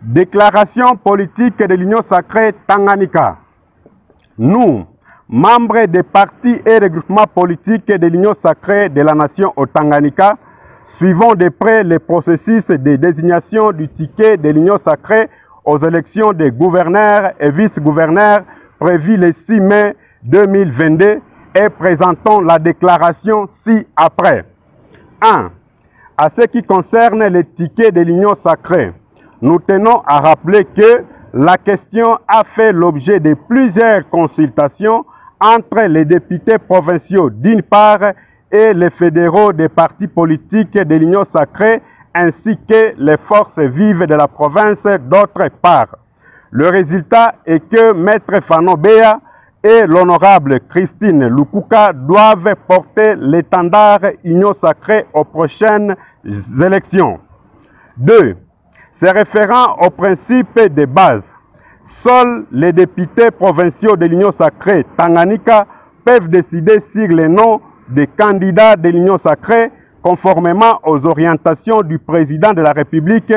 Déclaration politique de l'Union sacrée Tanganyika. Nous, membres des partis et regroupements politiques de l'Union sacrée de la nation au Tanganyika, suivons de près le processus de désignation du ticket de l'Union sacrée aux élections des gouverneurs et vice-gouverneurs prévues le 6 mai 2022 et présentons la déclaration ci-après. 1. À ce qui concerne le ticket de l'Union sacrée, nous tenons à rappeler que la question a fait l'objet de plusieurs consultations entre les députés provinciaux d'une part et les fédéraux des partis politiques de l'Union sacrée ainsi que les forces vives de la province d'autre part. Le résultat est que Maître Fano Beya et l'honorable Christine Lukuka doivent porter l'étendard Union sacrée aux prochaines élections. 2. Se référant aux principes de base, seuls les députés provinciaux de l'Union sacrée Tanganyika peuvent décider sur les noms des candidats de l'Union sacrée conformément aux orientations du président de la République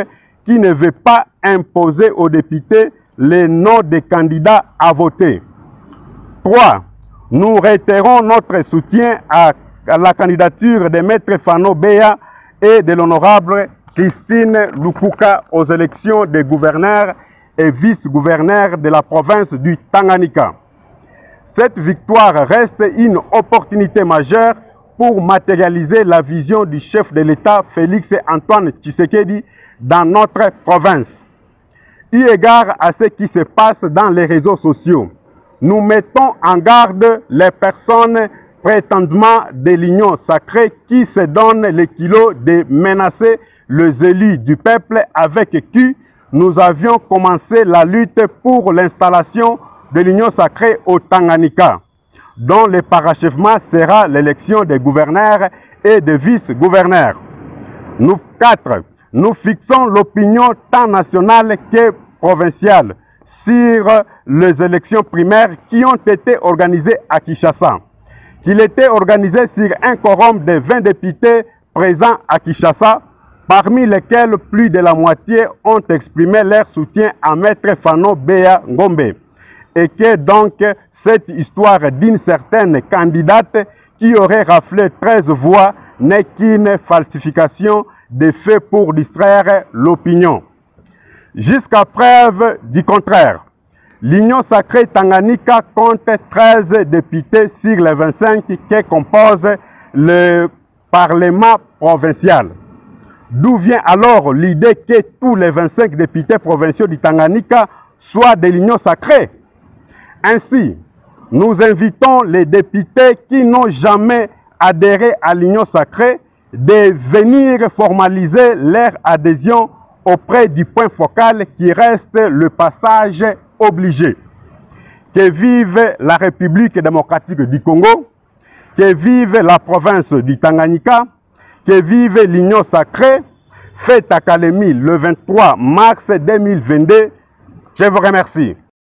qui ne veut pas imposer aux députés les noms des candidats à voter. 3. Nous réitérons notre soutien à la candidature de Maître Fano Beya et de l'honorable Christine Lukuka aux élections des gouverneurs et vice-gouverneurs de la province du Tanganyika. Cette victoire reste une opportunité majeure pour matérialiser la vision du chef de l'État Félix Antoine Tshisekedi dans notre province. Eu égard à ce qui se passe dans les réseaux sociaux, nous mettons en garde les personnes prétendument de l'Union sacrée qui se donnent le kilo de menacer les élus du peuple avec qui nous avions commencé la lutte pour l'installation de l'Union sacrée au Tanganyika, dont le parachèvement sera l'élection des gouverneurs et des vice-gouverneurs. 4. Nous fixons l'opinion tant nationale que provinciale sur les élections primaires qui ont été organisées à Kinshasa. Qu'il était organisé sur un quorum de 20 députés présents à Kinshasa, parmi lesquels plus de la moitié ont exprimé leur soutien à Maître Fano Beya Ngombe, et que donc cette histoire d'une certaine candidate qui aurait raflé 13 voix n'est qu'une falsification des faits pour distraire l'opinion. Jusqu'à preuve du contraire, l'Union sacrée Tanganyika compte 13 députés sur les 25 qui composent le Parlement provincial. D'où vient alors l'idée que tous les 25 députés provinciaux du Tanganyika soient de l'Union sacrée? Ainsi, nous invitons les députés qui n'ont jamais adhéré à l'Union sacrée de venir formaliser leur adhésion auprès du point focal qui reste le passage obligé. Que vive la République démocratique du Congo, que vive la province du Tanganyika, que vive l'Union sacrée, fête à Kalemi le 23 mars 2022. Je vous remercie.